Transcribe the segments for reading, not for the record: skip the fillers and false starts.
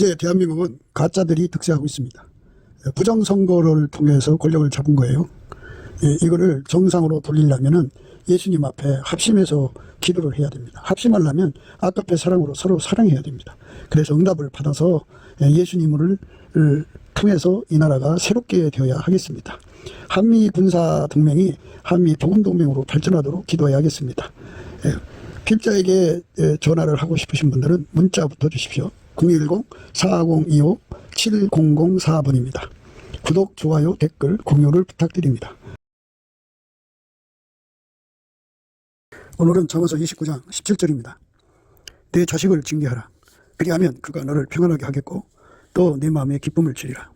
현재 대한민국은 가짜들이 득세하고 있습니다. 부정선거를 통해서 권력을 잡은 거예요. 이거를 정상으로 돌리려면은 예수님 앞에 합심해서 기도를 해야 됩니다. 합심하려면 아까페 사랑으로 서로 사랑해야 됩니다. 그래서 응답을 받아서 예수님을 통해서 이 나라가 새롭게 되어야 하겠습니다. 한미 군사 동맹이 한미 복음 동맹으로 발전하도록 기도해야겠습니다. 필자에게 전화를 하고 싶으신 분들은 문자부터 주십시오. 010-4025-7004번입니다. 구독, 좋아요, 댓글, 공유를 부탁드립니다. 오늘은 잠언서 29장 17절입니다. 내 자식을 징계하라. 그리하면 그가 너를 평안하게 하겠고 또 내 마음에 기쁨을 주리라.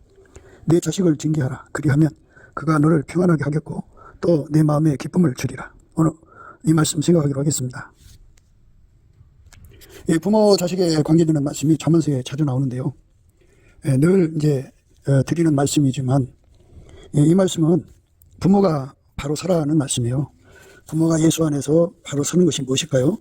내 자식을 징계하라. 그리하면 그가 너를 평안하게 하겠고 또 내 마음에 기쁨을 주리라. 오늘 이 말씀 생각하기로 하겠습니다. 부모 자식에 관계되는 말씀이 잠언서에 자주 나오는데요. 늘 이제 드리는 말씀이지만 이 말씀은 부모가 바로 서라는 말씀이에요. 부모가 예수 안에서 바로 서는 것이 무엇일까요?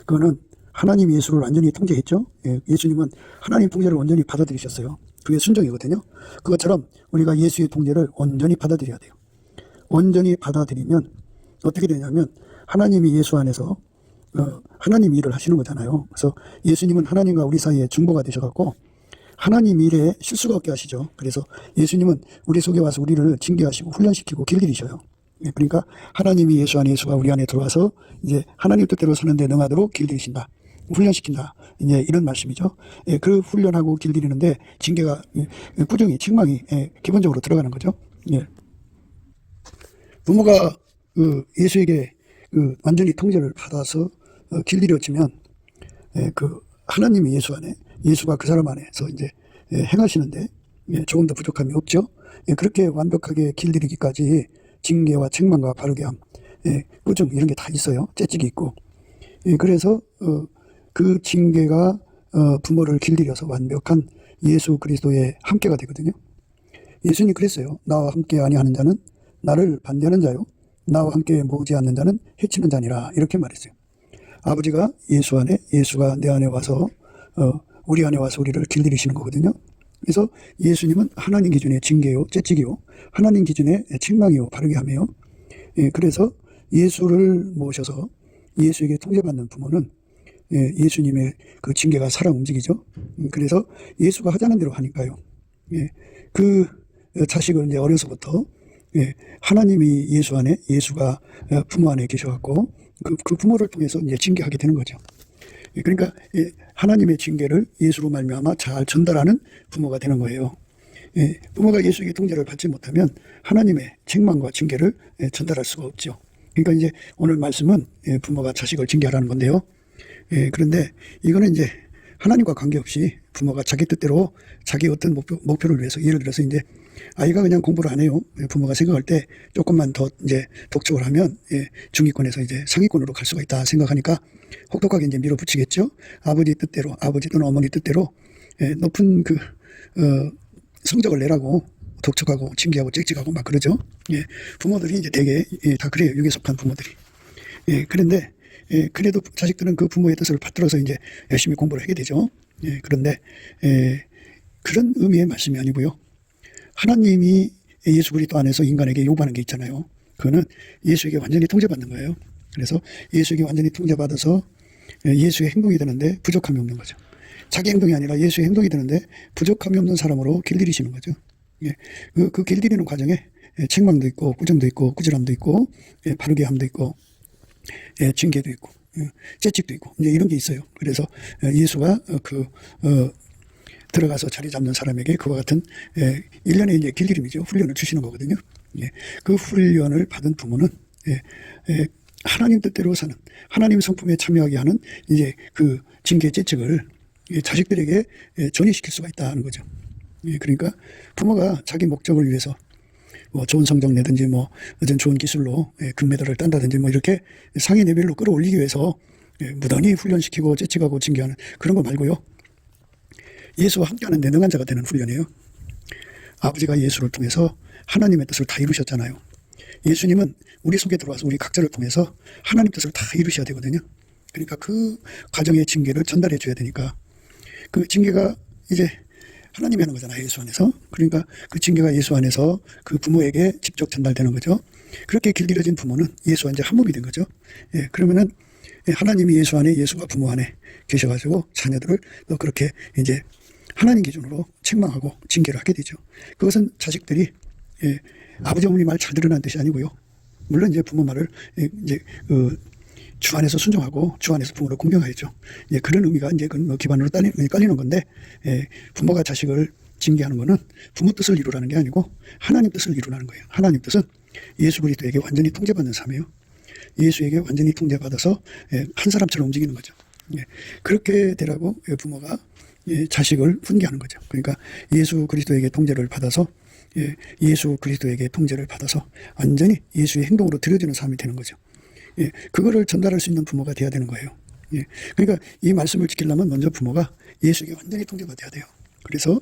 그거는 하나님 예수를 완전히 통제했죠. 예수님은 하나님 통제를 완전히 받아들이셨어요. 그게 순종이거든요. 그것처럼 우리가 예수의 통제를 온전히 받아들여야 돼요. 온전히 받아들이면 어떻게 되냐면 하나님이 예수 안에서 하나님 일을 하시는 거잖아요. 그래서 예수님은 하나님과 우리 사이에 중보가 되셔갖고 하나님 일에 실수가 없게 하시죠. 그래서 예수님은 우리 속에 와서 우리를 징계하시고 훈련시키고 길들이셔요. 그러니까 하나님이 예수 안에, 예수가 우리 안에 들어와서 이제 하나님 뜻대로 사는데 능하도록 길들이신다, 훈련시킨다, 이제 이런 말씀이죠. 그 훈련하고 길들이는데 징계가, 꾸중이, 책망이 기본적으로 들어가는 거죠. 부모가 예수에게 완전히 통제를 받아서 길들여지면 하나님이 예수 안에, 예수가 그 사람 안에서 이제 행하시는데 조금 더 부족함이 없죠. 그렇게 완벽하게 길들이기까지 징계와 책망과 바르게함, 꾸중 이런 게 다 있어요. 채찍이 있고. 그래서 그 징계가 부모를 길들여서 완벽한 예수 그리스도의 함께가 되거든요. 예수님이 그랬어요. 나와 함께 아니하는 자는 나를 반대하는 자요, 나와 함께 모으지 않는 자는 해치는 자니라, 이렇게 말했어요. 아버지가 예수 안에, 예수가 내 안에 와서 우리 안에 와서 우리를 길들이시는 거거든요. 그래서 예수님은 하나님 기준의 징계요, 채찍이요, 하나님 기준의 책망이요, 바르게 하며요. 그래서 예수를 모셔서 예수에게 통제받는 부모는 예수님의 그 징계가 살아 움직이죠. 그래서 예수가 하자는 대로 하니까요. 그 자식을 이제 어려서부터 하나님이 예수 안에, 예수가 부모 안에 계셔갖고 그 부모를 통해서 이제 징계하게 되는 거죠. 그러니까 하나님의 징계를 예수로 말미암아 잘 전달하는 부모가 되는 거예요. 부모가 예수에게 통제를 받지 못하면 하나님의 책망과 징계를 전달할 수가 없죠. 그러니까 이제 오늘 말씀은 부모가 자식을 징계하라는 건데요. 그런데 이거는 이제 하나님과 관계없이 부모가 자기 뜻대로 자기 어떤 목표를 위해서, 예를 들어서 이제 아이가 그냥 공부를 안 해요. 부모가 생각할 때 조금만 더 이제 독촉을 하면 중위권에서 이제 상위권으로 갈 수가 있다 생각하니까 혹독하게 이제 밀어붙이겠죠. 아버지 뜻대로, 아버지 또는 어머니 뜻대로 높은 성적을 내라고 독촉하고 징계하고 짹짹하고 막 그러죠. 부모들이 이제 되게 다 그래요. 육에 속한 부모들이. 그런데 그래도 자식들은 그 부모의 뜻을 받들어서 이제 열심히 공부를 하게 되죠. 그런데 그런 의미의 말씀이 아니고요. 하나님이 예수 그리스도 안에서 인간에게 요구하는 게 있잖아요. 그거는 예수에게 완전히 통제받는 거예요. 그래서 예수에게 완전히 통제받아서 예수의 행동이 되는데 부족함이 없는 거죠. 자기 행동이 아니라 예수의 행동이 되는데 부족함이 없는 사람으로 길들이시는 거죠. 그 길들이는 과정에 책망도 있고 꾸중도 있고 꾸지람도 있고 바르게 함도 있고 징계도 있고 채찍도 있고 이제 이런 게 있어요. 그래서 예수가 들어가서 자리 잡는 사람에게 그와 같은 일련의 이제 길들임이죠. 훈련을 주시는 거거든요. 그 훈련을 받은 부모는 하나님 뜻대로 사는, 하나님 성품에 참여하게 하는 이제 그 징계 채찍을 자식들에게 전이시킬 수가 있다는 거죠. 그러니까 부모가 자기 목적을 위해서 뭐 좋은 성적 내든지 뭐 어떤 좋은 기술로 금메달을 딴다든지 뭐 이렇게 상위 레벨로 끌어올리기 위해서 무단히 훈련시키고 채찍하고 징계하는 그런 거 말고요. 예수와 함께하는 내능한 자가 되는 훈련이에요. 아버지가 예수를 통해서 하나님의 뜻을 다 이루셨잖아요. 예수님은 우리 속에 들어와서 우리 각자를 통해서 하나님 뜻을 다 이루셔야 되거든요. 그러니까 그 과정의 징계를 전달해 줘야 되니까 그 징계가 이제 하나님이 하는 거잖아요. 예수 안에서. 그러니까 그 징계가 예수 안에서 그 부모에게 직접 전달되는 거죠. 그렇게 길들여진 부모는 예수와 이제 한 몸이 된 거죠. 예, 그러면은 하나님이 예수 안에, 예수가 부모 안에 계셔가지고 자녀들을 또 그렇게 이제 하나님 기준으로 책망하고 징계를 하게 되죠. 그것은 자식들이 아버지 어머니 말 잘 들으라는 뜻이 아니고요. 물론 이제 부모 말을 이제 주 안에서 순종하고 주 안에서 부모를 공경하였죠. 그런 의미가 이제 그 기반으로 깔리는 건데, 부모가 자식을 징계하는 것은 부모 뜻을 이루라는 게 아니고 하나님 뜻을 이루라는 거예요. 하나님 뜻은 예수 그리스도에게 완전히 통제받는 삶이에요. 예수에게 완전히 통제받아서 한 사람처럼 움직이는 거죠. 그렇게 되라고 부모가 자식을 훈계하는 거죠. 그러니까 예수 그리스도에게 통제를 받아서 예수 그리스도에게 통제를 받아서 완전히 예수의 행동으로 들여지는 삶이 되는 거죠. 그거를 전달할 수 있는 부모가 돼야 되는 거예요. 그러니까 이 말씀을 지키려면 먼저 부모가 예수에게 완전히 통제받아야 돼요. 그래서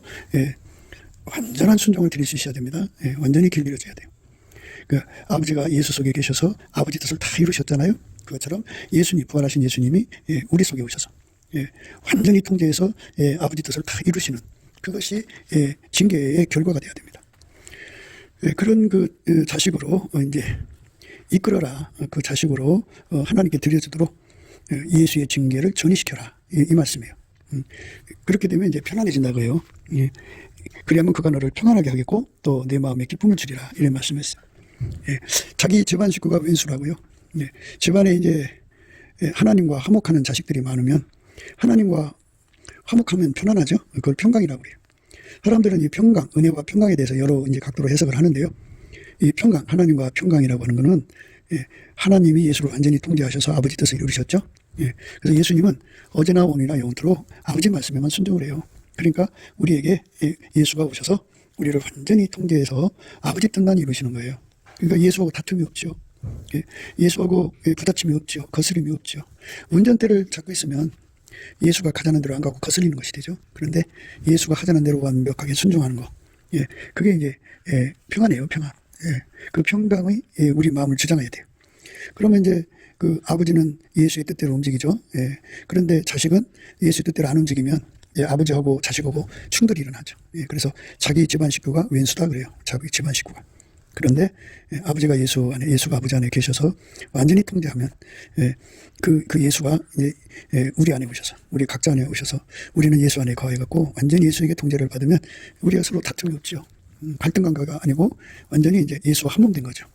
완전한 순종을 드릴 수 있어야 됩니다. 완전히 길들여져야 돼요. 그 아버지가 예수 속에 계셔서 아버지 뜻을 다 이루셨잖아요. 그것처럼 예수님, 부활하신 예수님이 우리 속에 오셔서 완전히 통제해서 아버지 뜻을 다 이루시는 그것이 징계의 결과가 되어야 됩니다. 그런 그 자식으로 이제 이끌어라. 그 자식으로 하나님께 드려지도록 예수의 징계를 전이시켜라. 이 말씀이에요. 그렇게 되면 이제 편안해진다고요. 그리하면 그가 너를 평안하게 하겠고 또 내 마음에 기쁨을 주리라. 이런 말씀했어요. 자기 집안 식구가 왼수라고요. 집안에 이제 하나님과 화목하는 자식들이 많으면 하나님과 화목하면 편안하죠. 그걸 평강이라고 그래요. 사람들은 이 평강, 은혜와 평강에 대해서 여러 이제 각도로 해석을 하는데요. 이 평강, 하나님과 평강이라고 하는 것은 하나님이 예수를 완전히 통제하셔서 아버지 뜻을 이루셨죠. 그래서 예수님은 어제나 오늘이나 영원토록 아버지 말씀에만 순종을 해요. 그러니까 우리에게 예수가 오셔서 우리를 완전히 통제해서 아버지 뜻만 이루시는 거예요. 그러니까 예수하고 다툼이 없죠. 예수하고 부딪힘이 없죠. 거스림이 없죠. 운전대를 잡고 있으면 예수가 가자는 대로 안 가고 거슬리는 것이 되죠. 그런데 예수가 하자는 대로 완벽하게 순종하는 거. 그게 이제 평안이에요. 평안. 그 평강이 우리 마음을 주장해야 돼요. 그러면 이제 그 아버지는 예수의 뜻대로 움직이죠. 그런데 자식은 예수의 뜻대로 안 움직이면 아버지하고 자식하고 충돌이 일어나죠. 그래서 자기 집안 식구가 왼수다 그래요. 자기 집안 식구가. 그런데 아버지가 예수 안에, 예수가 아버지 안에 계셔서 완전히 통제하면 그 예수가 이제 우리 안에 오셔서, 우리 각자 안에 오셔서 우리는 예수 안에 거해갖고 완전히 예수에게 통제를 받으면 우리가 서로 다툼이 없죠. 갈등 관계가 아니고 완전히 이제 예수와 한 몸 된 거죠.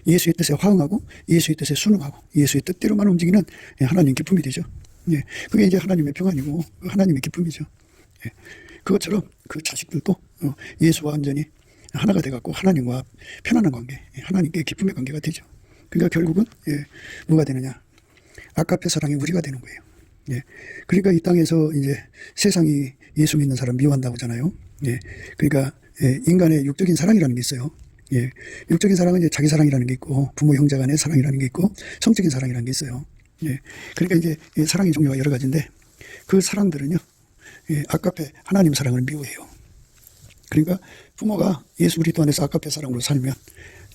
예수의 뜻에 화응하고 예수의 뜻에 순응하고 예수의 뜻대로만 움직이는 하나님 기쁨이 되죠. 그게 이제 하나님의 평안이고 하나님의 기쁨이죠. 그것처럼 그 자식들도 예수와 완전히 하나가 돼갖고 하나님과 편안한 관계, 하나님께 기쁨의 관계가 되죠. 그러니까 결국은 뭐가 되느냐? 아까페 사랑이 우리가 되는 거예요. 그러니까 이 땅에서 이제 세상이 예수 믿는 사람 미워한다고 하잖아요. 그러니까 인간의 육적인 사랑이라는 게 있어요. 육적인 사랑은 이제 자기 사랑이라는 게 있고 부모 형제 간의 사랑이라는 게 있고 성적인 사랑이라는 게 있어요. 그러니까 이제 사랑의 종류가 여러 가지인데 그 사랑들은요, 아까페 하나님 사랑을 미워해요. 그러니까 부모가 예수 그리스도 안에서 아까페 사랑으로 살면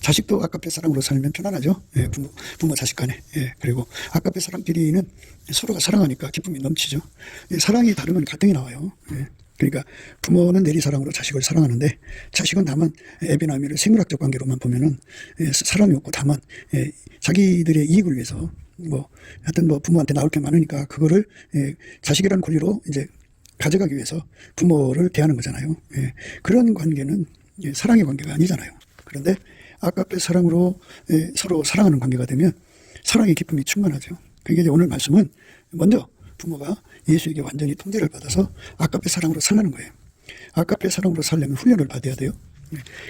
자식도 아까페 사랑으로 살면 편안하죠. 부모 자식 간에. 그리고 아까페 사랑끼리는 서로가 사랑하니까 기쁨이 넘치죠. 사랑이 다르면 갈등이 나와요. 그러니까 부모는 내리사랑으로 자식을 사랑하는데 자식은 다만 애비나미를 생물학적 관계로만 보면은 사랑이 없고 다만 자기들의 이익을 위해서 하여튼 부모한테 나올 게 많으니까 그거를 자식이라는 권리로 이제 가져가기 위해서 부모를 대하는 거잖아요. 그런 관계는 사랑의 관계가 아니잖아요. 그런데 아까페 사랑으로 서로 사랑하는 관계가 되면 사랑의 기쁨이 충만하죠. 그게 이제 오늘 말씀은 먼저 부모가 예수에게 완전히 통제를 받아서 아까페 사랑으로 살라는 거예요. 아까페 사랑으로 살려면 훈련을 받아야 돼요.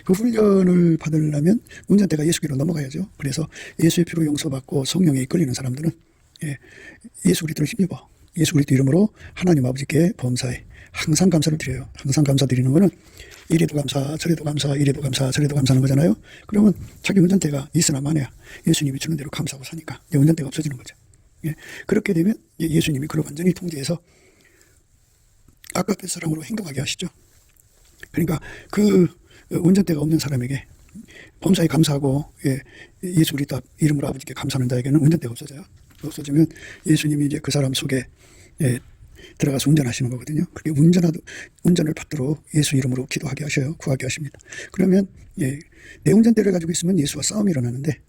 그 훈련을 받으려면 운전대가 예수께로 넘어가야죠. 그래서 예수의 피로 용서받고 성령에 이끌리는 사람들은 예수 그리스도를 힘입어 예수 그리스도 이름으로 하나님 아버지께 범사에 항상 감사를 드려요. 항상 감사드리는 거는 이래도 감사, 저래도 감사, 이래도 감사, 저래도 감사하는 거잖아요. 그러면 자기 운전대가 있으나 마나야 예수님이 주는 대로 감사하고 사니까 운전대가 없어지는 거죠. 그렇게 되면 예수님이 그걸 완전히 통제해서 아까페 사랑으로 행동하게 하시죠. 그러니까 그 운전대가 없는 사람에게 범사에 감사하고 예수 그리스도 이름으로 아버지께 감사하는 자에게는 운전대가 없어져요. 없어지면 예수님이 이제 그 사람 속에 들어가서 운전하시는 거거든요. 그렇게 운전을 받도록 예수 이름으로 기도하게 하셔요. 구하게 하십니다. 그러면 내 운전대를 가지고 있으면 예수와 싸움이 일어나는데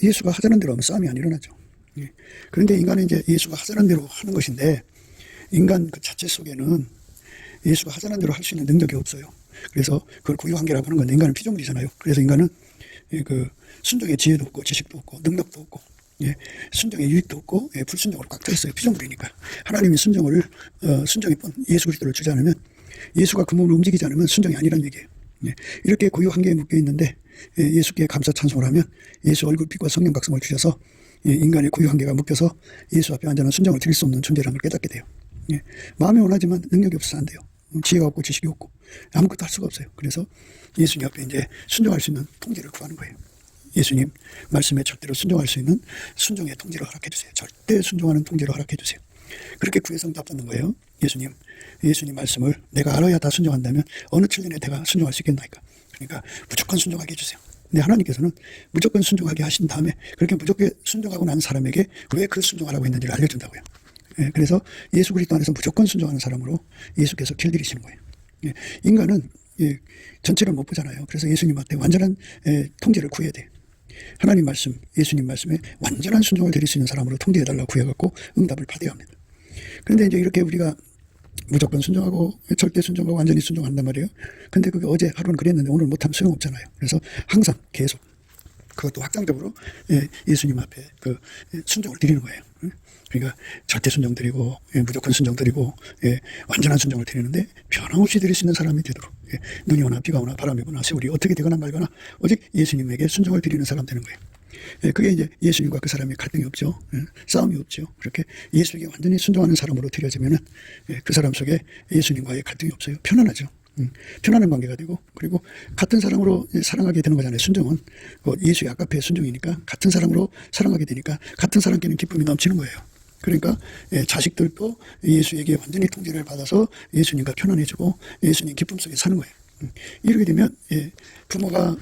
예수가 하자는 대로 하면 싸움이 안 일어나죠. 그런데 인간은 이제 예수가 하자는 대로 하는 것인데 인간 그 자체 속에는 예수가 하자는 대로 할 수 있는 능력이 없어요. 그래서 그걸 고유한계라고 하는 건데 인간은 피조물이잖아요. 그래서 인간은 그 순종의 지혜도 없고 지식도 없고 능력도 없고 순종의 유익도 없고 불순종으로 꽉 차 있어요. 피조물이니까. 하나님이 순종의 예수 그리스도를 주지 않으면 예수가 그 몸을 움직이지 않으면 순종이 아니라는 얘기예요. 이렇게 고유 한계에 묶여 있는데 예수께 감사 찬송을 하면 예수 얼굴빛과 성령 각성을 주셔서 인간의 고유 한계가 묶여서 예수 앞에 완전한 순종을 드릴 수 없는 존재라는 걸 깨닫게 돼요. 마음이 원하지만 능력이 없어서 안 돼요. 지혜가 없고 지식이 없고 아무것도 할 수가 없어요. 그래서 예수님 앞에 이제 순종할 수 있는 통제를 구하는 거예요. 예수님 말씀에 절대로 순종할 수 있는 순종의 통제를 허락해 주세요. 절대 순종하는 통제를 허락해 주세요. 그렇게 구해서 응답 받는 거예요. 예수님 말씀을 내가 알아야 다 순종한다면 어느 천년에 내가 순종할 수 있겠나이까. 그러니까 무조건 순종하게 해주세요. 근데 하나님께서는 무조건 순종하게 하신 다음에 그렇게 무조건 순종하고 난 사람에게 왜 그 순종하라고 했는지를 알려준다고요. 그래서 예수 그리스도 안에서 무조건 순종하는 사람으로 예수께서 길들이시는 거예요. 인간은 전체를 못 보잖아요. 그래서 예수님한테 완전한 통제를 구해야 돼요. 하나님 말씀, 예수님 말씀에 완전한 순종을 드릴 수 있는 사람으로 통제해달라고 구해갖고 응답을 받아야 합니다. 그런데 이제 이렇게 우리가 무조건 순종하고 절대 순종하고 완전히 순종한단 말이에요. 근데 그게 어제 하루는 그랬는데 오늘 못하면 소용없잖아요. 그래서 항상 계속 그것도 확장적으로 예수님 앞에 그 순종을 드리는 거예요. 그러니까 절대 순종 드리고 무조건 순종 드리고 완전한 순종을 드리는데 변함없이 드릴 수 있는 사람이 되도록 눈이 오나 비가 오나 바람이 오나 세월이 어떻게 되거나 말거나 오직 예수님에게 순종을 드리는 사람 되는 거예요. 그게 이제 예수님과 그 사람의 갈등이 없죠. 싸움이 없죠. 그렇게 예수에게 완전히 순종하는 사람으로 드려지면은 그 사람 속에 예수님과의 갈등이 없어요. 편안하죠. 편안한 관계가 되고 그리고 같은 사람으로 사랑하게 되는 거잖아요. 순종은 예수의 아까페 순종이니까 같은 사람으로 사랑하게 되니까 같은 사람께는 기쁨이 넘치는 거예요. 그러니까 자식들도 예수에게 완전히 통제를 받아서 예수님과 편안해지고 예수님 기쁨 속에 사는 거예요. 이렇게 되면 부모가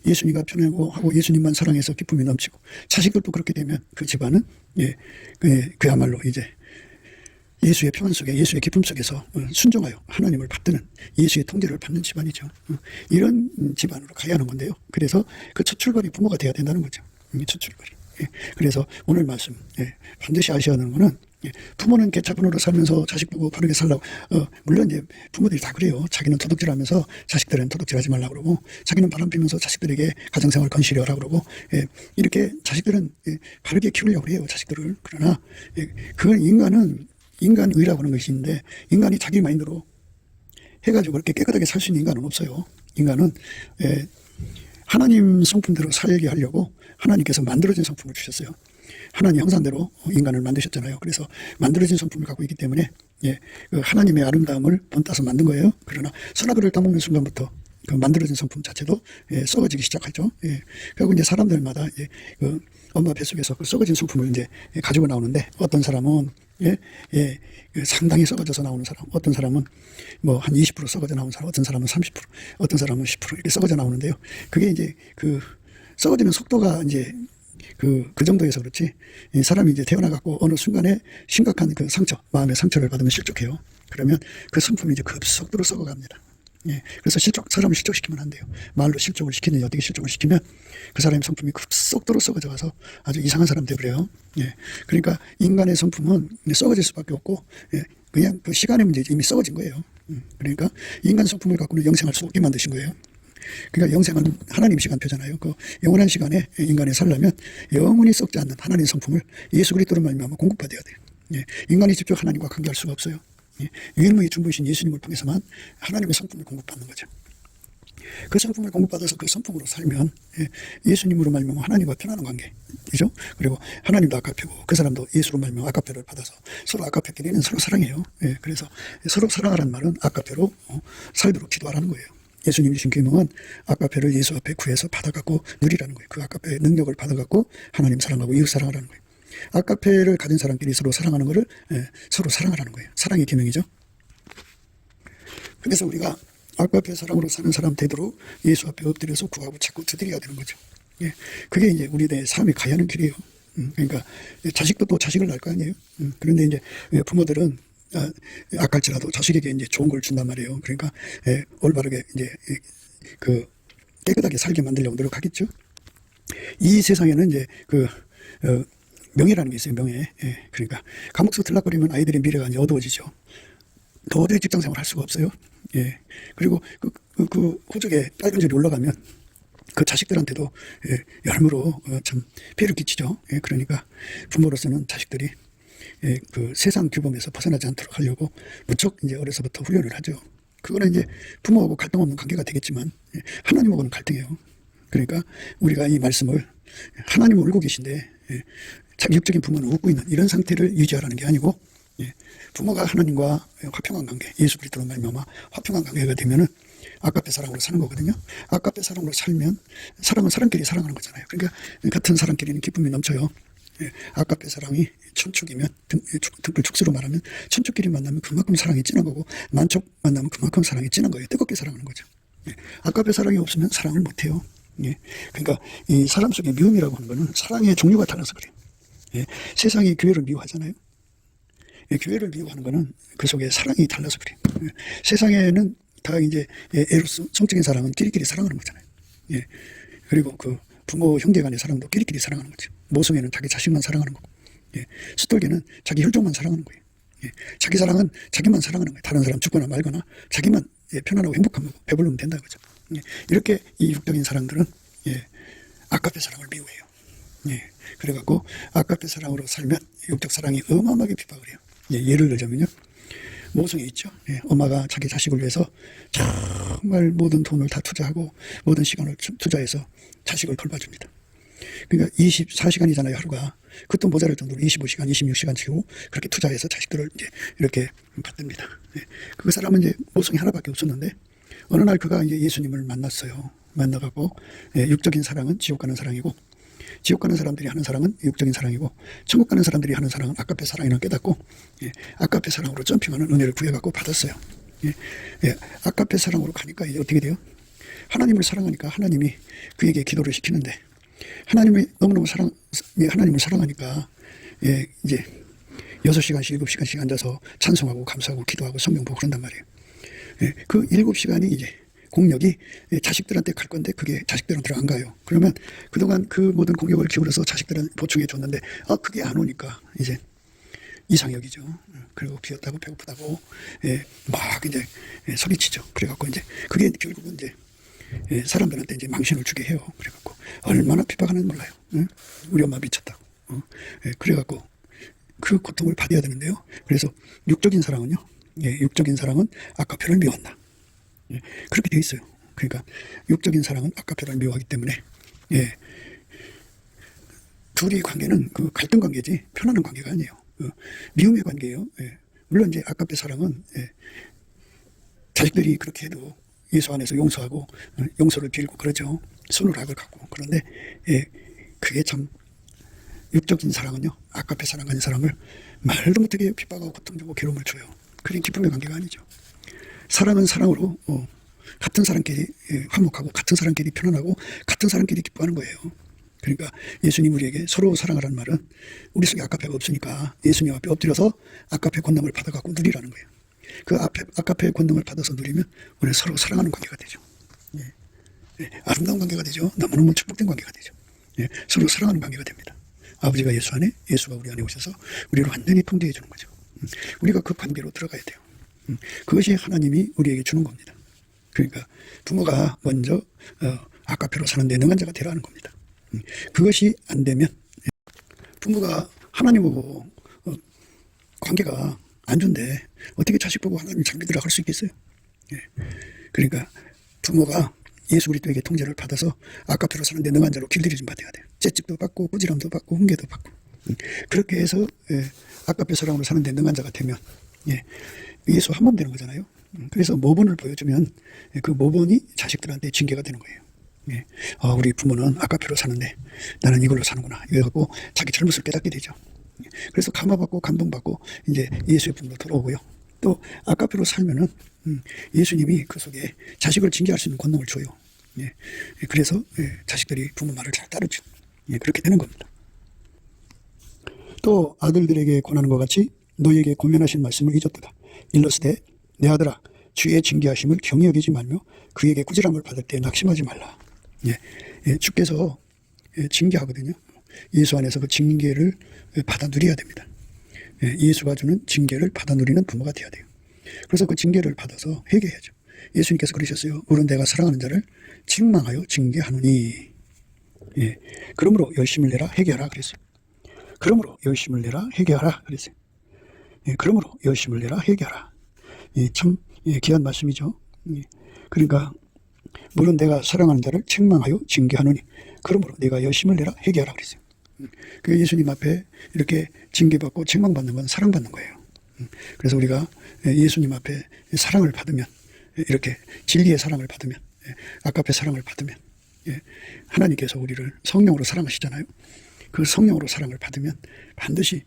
예수님과 편하고 하고 예수님만 사랑해서 기쁨이 넘치고 자식들도 그렇게 되면 그 집안은 그야말로 이제 예수의 평안 속에 예수의 기쁨 속에서 순종하여 하나님을 받드는 예수의 통제를 받는 집안이죠. 이런 집안으로 가야 하는 건데요. 그래서 그 첫 출발이 부모가 돼야 된다는 거죠. 첫 출발이. 그래서 오늘 말씀 반드시 아셔야 하는 거는 부모는 개차분으로 살면서 자식 보고 바르게 살라고 물론 이제 부모들이 다 그래요. 자기는 도둑질하면서 자식들은 도둑질하지 말라고 그러고 자기는 바람 피면서 자식들에게 가정생활 건실히 하라고 그러고 이렇게 자식들은 바르게 키우려고 해요. 자식들을. 그러나 그건 인간의라고 하는 것이 있는데 인간이 자기 마인드로 해가지고 그렇게 깨끗하게 살 수 있는 인간은 없어요. 인간은 하나님 성품대로 살게 하려고 하나님께서 만들어진 성품을 주셨어요. 하나님 형상대로 인간을 만드셨잖아요. 그래서 만들어진 성품을 갖고 있기 때문에 그 하나님의 아름다움을 본따서 만든 거예요. 그러나 선악과를 따먹는 순간부터 그 만들어진 성품 자체도 썩어지기 시작하죠. 그리고 이제 사람들마다 그 엄마 뱃속에서 그 썩어진 성품을 이제 가지고 나오는데 어떤 사람은 상당히 썩어져서 나오는 사람, 어떤 사람은 뭐 한 20% 썩어져 나오는 사람, 어떤 사람은 30%, 어떤 사람은 10% 이렇게 썩어져 나오는데요. 그게 이제 그 썩어지는 속도가 이제 그 정도에서 그렇지 사람이 이제 태어나갖고 어느 순간에 심각한 그 상처, 마음의 상처를 받으면 실족해요. 그러면 그 성품이 이제 급속도로 썩어갑니다. 그래서 사람을 실족시키면 안 돼요. 말로 실족을 시키느니 어떻게 실족을 시키면 그 사람의 성품이 급속도로 썩어져 가서 아주 이상한 사람 되버려요. 그러니까 인간의 성품은 썩어질 수밖에 없고 그냥 그 시간의 문제지 이미 썩어진 거예요. 그러니까 인간 성품을 갖고는 영생할 수 없게 만드신 거예요. 그러니까 영생은 하나님 시간표잖아요. 그 영원한 시간에 인간이 살려면 영원히 썩지 않는 하나님 성품을 예수 그리스도로 말미암아 공급받아야 돼요. 인간이 직접 하나님과 관계할 수가 없어요. 유일무이 중보이신 예수님을 통해서만 하나님의 성품을 공급받는 거죠. 그 성품을 공급받아서 그 성품으로 살면 예수님으로 말미암아 하나님과 편안한 관계이죠. 그리고 하나님도 아까페고 그 사람도 예수로 말미암아 아까페를 받아서 서로 아까페끼리는 서로 사랑해요. 그래서 서로 사랑하라는 말은 아까페로 살도록 기도하라는 거예요. 예수님 주신 계명은 아까페를 예수 앞에 구해서 받아갖고 누리라는 거예요. 그 아까페의 능력을 받아갖고 하나님 사랑하고 이웃 사랑하라는 거예요. 아까페를 가진 사람끼리 서로 사랑하는 거를 서로 사랑하라는 거예요. 사랑의 계명이죠. 그래서 우리가 아까페 사랑으로 사는 사람 되도록 예수 앞에 엎드려서 구하고 자꾸 두드려야 되는 거죠. 그게 이제 우리의 삶이 가야 하는 길이에요. 그러니까 자식도 또 자식을 낳을 거 아니에요. 그런데 이제 부모들은 악할지라도 자식에게 이제 좋은 걸 준단 말이에요. 그러니까 올바르게 이제 그 깨끗하게 살게 만들려고 노력하겠죠. 이 세상에는 이제 명예라는 게 있어요. 명예. 그러니까 감옥에서 들락거리면 아이들의 미래가 이제 어두워지죠. 도저히 직장생활 할 수가 없어요. 그리고 그 호적에 빨간 줄이 올라가면 그 자식들한테도 여러모로 참 피해를 끼치죠. 그러니까 부모로서는 자식들이 그 세상 규범에서 벗어나지 않도록 하려고 무척 이제 어려서부터 훈련을 하죠. 그거는 이제 부모하고 갈등 없는 관계가 되겠지만 하나님하고는 갈등해요. 그러니까 우리가 이 말씀을 하나님은 울고 계신데 자기 육적인 부모는 웃고 있는 이런 상태를 유지하라는 게 아니고 부모가 하나님과 화평한 관계, 예수 그리스도로 말미암아 화평한 관계가 되면은 아까페 사랑으로 사는 거거든요. 아까페 사랑으로 살면 사랑은 사람끼리 사랑하는 거잖아요. 그러니까 같은 사람끼리는 기쁨이 넘쳐요. 아까페 사랑이 천축이면 등불 축수로 말하면 천축끼리 만나면 그만큼 사랑이 진한 거고 만축 만나면 그만큼 사랑이 진한 거예요. 뜨겁게 사랑하는 거죠. 아까페 사랑이 없으면 사랑을 못해요. 그러니까 이 사람 속의 미움이라고 하는 거는 사랑의 종류가 달라서 그래요. 세상이 교회를 미워하잖아요. 교회를 미워하는 거는 그 속에 사랑이 달라서 그래요. 세상에는 다 이제 에로스 성적인 사랑은 끼리끼리 사랑하는 거잖아요. 그리고 그 부모 형제 간의 사랑도 끼리끼리 사랑하는 거죠. 모성애는 자기 자식만 사랑하는 거고, 수떨개는 자기 혈족만 사랑하는 거예요. 자기 사랑은 자기만 사랑하는 거예요. 다른 사람 죽거나 말거나 자기만 편안하고 행복하고 배불르면 된다 그죠. 이렇게 이 육적인 사랑들은 아까페 사랑을 미워해요. 그래갖고 아까페 사랑으로 살면 육적 사랑이 어마어마하게 핍박을 해요. 예를 들자면요. 모성애 있죠. 엄마가 자기 자식을 위해서 정말 모든 돈을 다 투자하고 모든 시간을 투자해서 자식을 돌봐줍니다. 그러니까 24시간이잖아요, 하루가. 그것도 모자랄 정도로 25시간, 26시간 치고 그렇게 투자해서 자식들을 이제 이렇게 받듭니다. 그 사람은 이제 모성이 하나밖에 없었는데 어느 날 그가 이제 예수님을 만났어요. 만나갖고 육적인 사랑은 지옥 가는 사랑이고 지옥 가는 사람들이 하는 사랑은 육적인 사랑이고 천국 가는 사람들이 하는 사랑은 아까페 사랑이라고 깨닫고 아까페 사랑으로 점핑하는 은혜를 구해갖고 받았어요. 아까페 사랑으로 가니까 이제 어떻게 돼요? 하나님을 사랑하니까 하나님이 그에게 기도를 시키는데 하나님이 너무너무 하나님을 사랑하니까 이제 6시간씩 7시간씩 앉아서 찬송하고 감사하고 기도하고 성경 보고 그런단 말이에요. 그 7시간이 이제 공력이 자식들한테 갈 건데 그게 자식들한테 안 가요. 그러면 그동안 그 모든 공격을 기울여서 자식들은 보충해 줬는데 그게 안 오니까 이제 이상역이죠. 그리고 비었다고 배고프다고 막 이제 소리치죠. 그래갖고 이제 그게 결국은 이제 사람들한테 이제 망신을 주게 해요. 그래갖고 얼마나 핍박하는지 몰라요. 우리 엄마 미쳤다고. 그래갖고 그 고통을 받아야 되는데요. 그래서 육적인 사랑은요. 육적인 사랑은 아까페를 미웠나. 그렇게 돼 있어요. 그러니까 육적인 사랑은 아까페를 미워하기 때문에 둘이 관계는 그 갈등 관계지 편안한 관계가 아니에요. 미움의 관계예요. 물론 이제 아까페 사랑은 자식들이 그렇게 해도 예수 안에서 용서하고 용서를 빌고 그러죠. 손을 악을 갖고. 그런데 그게 참 육적인 사랑은요. 아까페 사랑하는 사람을 말도 못하게 핍박하고 고통 주고 괴로움을 줘요. 그게 기쁨의 관계가 아니죠. 사랑은 사랑으로 같은 사람끼리 화목하고 같은 사람끼리 편안하고 같은 사람끼리 기뻐하는 거예요. 그러니까 예수님 우리에게 서로 사랑하라는 말은 우리 속에 아까페가 없으니까 예수님 앞에 엎드려서 아까페 권능을 받아갖고 누리라는 거예요. 그 아까페 권능을 받아서 누리면 우리 서로 사랑하는 관계가 되죠. 아름다운 관계가 되죠. 너무너무 축복된 관계가 되죠. 서로 사랑하는 관계가 됩니다. 아버지가 예수 안에, 예수가 우리 안에 오셔서 우리를 완전히 통제해 주는 거죠. 우리가 그 관계로 들어가야 돼요. 그것이 하나님이 우리에게 주는 겁니다. 그러니까 부모가 먼저 아까페로 사는데 능한 자가 되라는 겁니다. 그것이 안 되면 부모가 하나님하고 관계가 안 좋은데 어떻게 자식 보고 하나님 장비들을 할 수 있겠어요? 그러니까 부모가 예수 그리스도에게 통제를 받아서 아까페로 사는데 능한 자로 길들이 좀 받아야 돼요. 채찍도 받고 꾸지람도 받고 훈계도 받고 그렇게 해서 아까페 사랑으로 사는데 능한 자가 되면 예수 한 번 되는 거잖아요. 그래서 모본을 보여주면 그 모본이 자식들한테 징계가 되는 거예요. 우리 부모는 아까페로 사는데 나는 이걸로 사는구나. 이래갖고 자기 잘못을 깨닫게 되죠. 그래서 감화받고 감동받고 이제 예수의 품으로 돌아오고요. 또 아까페로 살면은 예수님이 그 속에 자식을 징계할 수 있는 권능을 줘요. 그래서 자식들이 부모 말을 잘 따르죠. 그렇게 되는 겁니다. 또 아들들에게 권하는 것 같이 너에게 권면하신 말씀을 잊었도다. 일러스되 내 아들아 주의 징계하심을 경히 여기지 말며 그에게 꾸지람을 받을 때 낙심하지 말라. 주께서 징계하거든요. 예수 안에서 그 징계를 받아 누려야 됩니다. 예수가 주는 징계를 받아 누리는 부모가 되어야 돼요. 그래서 그 징계를 받아서 회개해야죠. 예수님께서 그러셨어요. 물은 내가 사랑하는 자를 책망하여 징계하노니. 그러므로 열심을 내라 회개하라 그랬어요. 그러므로 열심을 내라 회개하라 그랬어요. 그러므로 열심을 내라 회개하라. 참 귀한 말씀이죠. 그러니까 물은 내가 사랑하는 자를 책망하여 징계하노니 그러므로 내가 열심을 내라 회개하라 그랬어요. 그 예수님 앞에 이렇게 징계받고 책망받는 건 사랑받는 거예요. 그래서 우리가 예수님 앞에 사랑을 받으면, 이렇게 진리의 사랑을 받으면, 아까페 사랑을 받으면, 하나님께서 우리를 성령으로 사랑하시잖아요. 그 성령으로 사랑을 받으면 반드시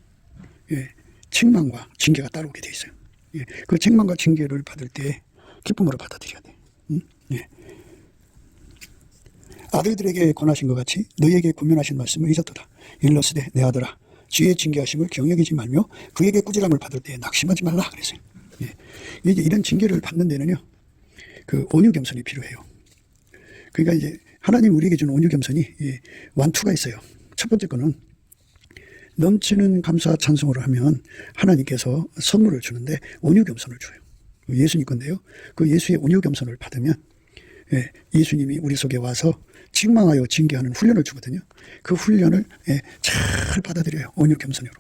책망과 징계가 따라오게 돼 있어요. 그 책망과 징계를 받을 때 기쁨으로 받아들여야 돼. 아들들에게 권하신 것 같이 너희에게 권면하신 말씀을 잊었도다. 일러스되 내 아들아 주의 징계하심을 경히 여기지 말며 그에게 꾸지람을 받을 때 낙심하지 말라 그랬어요. 이제 이런 징계를 받는 데는요, 그 온유 겸손이 필요해요. 그러니까 이제 하나님 우리에게 주는 온유 겸손이 완투가 있어요. 첫 번째 거는 넘치는 감사 찬송으로 하면 하나님께서 선물을 주는데 온유 겸손을 줘요. 예수님 건데요. 그 예수의 온유 겸손을 받으면 예수님이 우리 속에 와서 책망하여 징계하는 훈련을 주거든요. 그 훈련을 잘 받아들여요. 온유 겸손으로.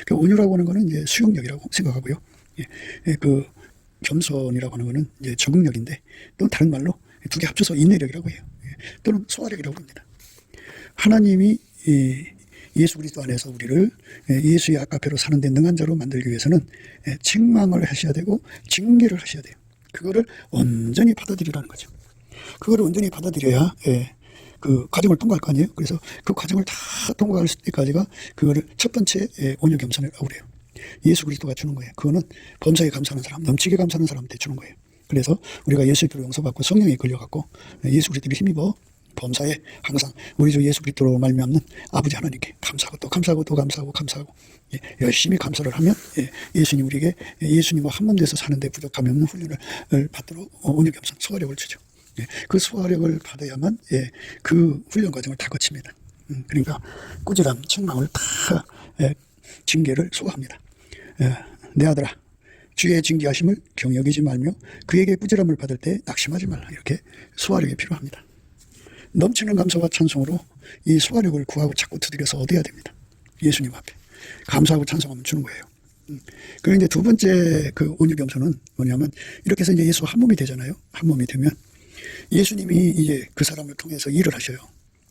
그 온유라고 하는 거는 이제 수용력이라고 생각하고요. 그 겸손이라고 하는 거는 이제 적응력인데, 또 다른 말로 두 개 합쳐서 인내력이라고 해요. 또는 소화력이라고 합니다. 하나님이 예수 그리스도 안에서 우리를 예수의 아까페로 사는 데 능한 자로 만들기 위해서는 책망을 하셔야 되고 징계를 하셔야 돼요. 그거를 온전히 받아들이라는 거죠. 그거를 온전히 받아들여야 그 과정을 통과할 거 아니에요. 그래서 그 과정을 다 통과할 때까지가 그거를 첫 번째 온유 겸손이라고 그래요. 예수 그리스도가 주는 거예요. 그거는 범사에 감사하는 사람, 넘치게 감사하는 사람한테 주는 거예요. 그래서 우리가 예수의 피로 용서받고 성령에 걸려갖고 예수 그리스도를 힘입어 범사에 항상 우리 주 예수 그리스도로 말미암는 아버지 하나님께 감사하고 또 감사하고 또 감사하고 감사하고 열심히 감사를 하면 예수님 우리에게 예수님과 한 몸 돼서 사는데 부족함이 없는 훈련을 받도록 온유 겸손 소화력을 주죠. 그 소화력을 받아야만 그 훈련 과정을 다 거칩니다. 그러니까 꾸지람, 책망을 다 징계를 소화합니다. 내 아들아 주의 징계하심을 경히 여기지 말며 그에게 꾸지람을 받을 때 낙심하지 말라. 이렇게 소화력이 필요합니다. 넘치는 감사와 찬송으로 이 소화력을 구하고 자꾸 두드려서 얻어야 됩니다. 예수님 앞에 감사하고 찬송하면 주는 거예요. 그리고 이제 두 번째 그 온유 겸손은 뭐냐면, 이렇게 해서 이제 예수와 한 몸이 되잖아요. 한 몸이 되면 예수님이 이제 그 사람을 통해서 일을 하셔요.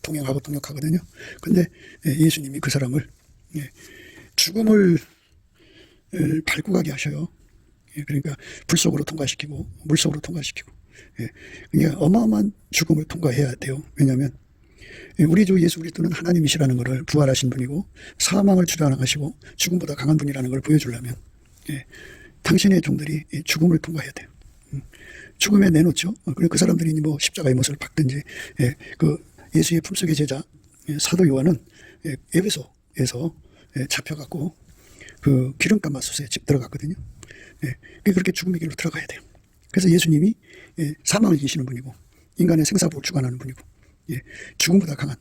동행하고 동역하거든요. 근데 예수님이 그 사람을 죽음을 밟고 가게 하셔요. 그러니까 불 속으로 통과시키고 물 속으로 통과시키고, 그러니까 어마어마한 죽음을 통과해야 돼요. 왜냐하면 우리 주 예수 그리스도는 하나님이시라는 것을, 부활하신 분이고 사망을 주장하시고 죽음보다 강한 분이라는 걸 보여주려면 당신의 종들이 죽음을 통과해야 돼요. 죽음에 내놓죠. 그리고 그 사람들이 뭐 십자가의 못을 박든지, 그 예수의 품속의 제자 사도 요한은 에베소에서 잡혀갖고 그 기름감마솥에 들어갔거든요. 그렇게 죽음의 길로 들어가야 돼요. 그래서 예수님이 사망을 이기시는 분이고 인간의 생사복을 주관하는 분이고 죽음보다 강한,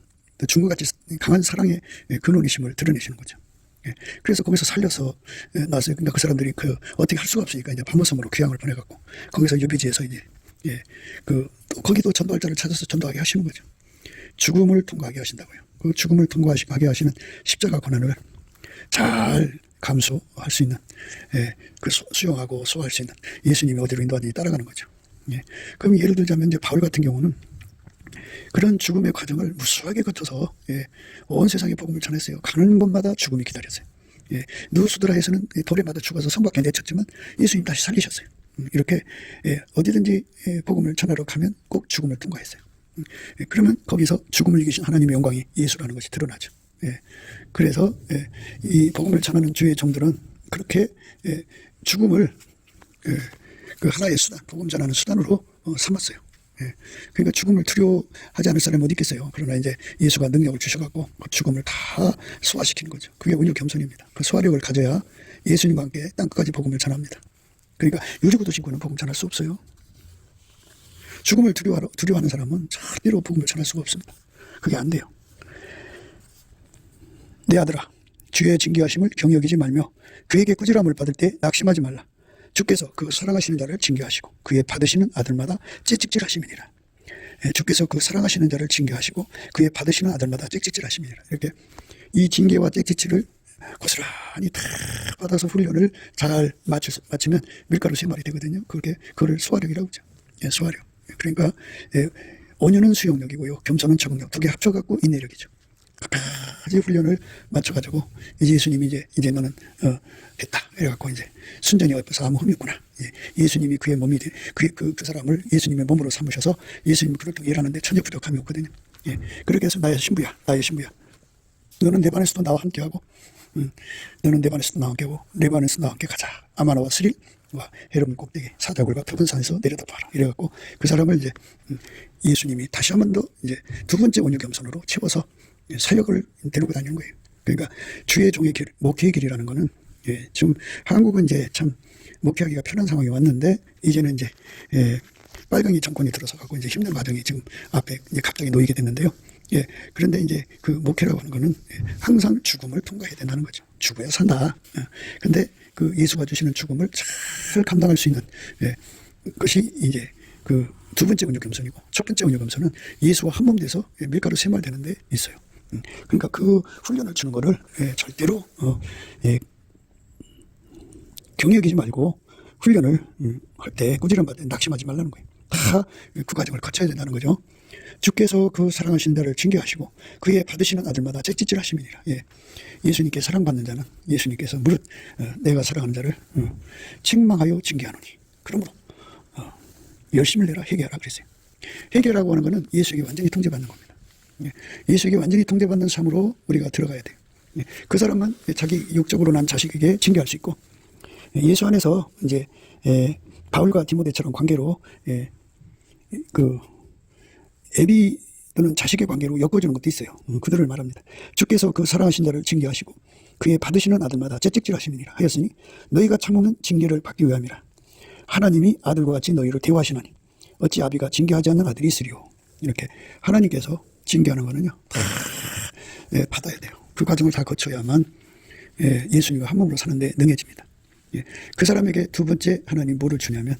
죽음같이 강한 사랑의 근원이심을 드러내시는 거죠. 그래서 거기서 살려서 나서, 그러니까 그 사람들이 어떻게 할 수가 없으니까 이제 밤모섬으로 귀향을 보내갖고 거기서 유비지에서 이제 거기도 전도할자를 찾아서 전도하게 하시는 거죠. 죽음을 통과하게 하신다고요. 그 죽음을 통과하게 하시는 십자가 고난을 잘 감수할 수 있는, 그 수용하고 소화할 수 있는 예수님이 어디로 인도하든지 따라가는 거죠. 그럼 예를 들자면 이제 바울 같은 경우는 그런 죽음의 과정을 무수하게 거쳐서 온 세상에 복음을 전했어요. 가는 곳마다 죽음이 기다렸어요. 누수드라에서는 돌에 맞아 죽어서 성 밖에 내쳤지만 예수님 다시 살리셨어요. 이렇게 어디든지 복음을 전하러 가면 꼭 죽음을 통과했어요. 그러면 거기서 죽음을 이기신 하나님의 영광이 예수라는 것이 드러나죠. 그래서 이 복음을 전하는 주의 종들은 그렇게 죽음을 그 하나의 수단, 복음 전하는 수단으로 삼았어요. 그러니까 죽음을 두려워하지 않을 사람이 어디 있겠어요. 그러나 이제 예수가 능력을 주셔갖고 그 죽음을 다 소화시키는 거죠. 그게 온유 겸손입니다. 그 소화력을 가져야 예수님과 함께 땅끝까지 복음을 전합니다. 그러니까 유리구도 신고는 복음 전할 수 없어요. 죽음을 두려워하는 사람은 절대로 복음을 전할 수가 없습니다. 그게 안 돼요. 내 아들아, 주의 징계하심을 경여기지 말며 그에게 꾸지람을 받을 때 낙심하지 말라. 주께서 그 사랑하시는 자를 징계하시고 그의 받으시는 아들마다 찌찍질하심이니라. 주께서 그 사랑하시는 자를 징계하시고 그의 받으시는 아들마다 찌찍질하심이니라. 이렇게 이 징계와 찌찍질을 고스란히 다 받아서 훈련을 잘 마치면 밀가루 3마리 되거든요. 그걸 수화력이라고 하죠. 예, 수화력. 그러니까 온유는 수용력이고요, 겸손은 적응력, 두 개 합쳐갖고 인내력이죠. 각가지 훈련을 맞춰가지고 이제 예수님이 이제 너는 됐다 이래갖고 이제 순전히 엎어서 아무 흠이 없구나. 예수님이 그의 몸이 그 사람을 예수님의 몸으로 삼으셔서 예수님이 그를 통해 일하는데 천재 부족함이 없거든요. 예, 그렇게 해서 나의 신부야. 너는 내 반에서도 나와 함께하고, 너는 내 반에서도 나와 함께하고, 내 반에서 나와 함께 가자. 아마나와 스릴과 헤르몬 꼭대기 사자굴과 좁은 산에서 내려다봐라. 이래갖고 그 사람을 이제 예수님이 다시 한 번 더 이제 두 번째 온유 겸손으로 채워서 사역을 데리고 다니는 거예요. 그러니까 주의 종의 길, 목회의 길이라는 거는 지금 한국은 이제 참 목회하기가 편한 상황이 왔는데 이제는 이제 빨강이 정권이 들어서 가고 이제 힘든 과정이 지금 앞에 이제 갑자기 놓이게 됐는데요. 그런데 이제 그 목회라고 하는 거는 항상 죽음을 통과해야 된다는 거죠. 죽어야 산다. 근데 그 예수가 주시는 죽음을 잘 감당할 수 있는 것이 이제 그 두 번째 온유 겸손이고, 첫 번째 온유 겸손은 예수와 한 몸 돼서 밀가루 3말 되는 데 있어요. 그러니까 그 훈련을 주는 거를 절대로 경력이지 말고 훈련을 할 때 꾸지람 받을 때 낙심하지 말라는 거예요. 다 그 과정을 거쳐야 된다는 거죠. 주께서 그 사랑하신 자를 징계하시고 그의 받으시는 아들마다 째찌질하심이니라. 예수님께 사랑받는 자는 예수님께서 무릇 내가 사랑하는 자를 책망하여 징계하노니 그러므로 열심을 내라 회개하라 그랬어요. 회개라고 하는 것은 예수에게 완전히 통제받는 겁니다. 예수에게 완전히 통제받는 삶으로 우리가 들어가야 돼요. 그 사람은 자기 육적으로 난 자식에게 징계할 수 있고, 예수 안에서 이제 바울과 디모데처럼 관계로 그 애비 또는 자식의 관계로 엮어주는 것도 있어요. 그들을 말합니다. 주께서 그 사랑하신 자를 징계하시고 그의 받으시는 아들마다 째찍질하심이니라 하였으니 너희가 참으면 징계를 받기 위함이라. 하나님이 아들과 같이 너희를 대우하시나니 어찌 아비가 징계하지 않는 아들이 있으리요. 이렇게 하나님께서 징계하는 거는요 다 받아야 돼요. 그 과정을 다 거쳐야만 예수님과 한 몸으로 사는데 능해집니다. 그 사람에게 두 번째 하나님 뭐를 주냐면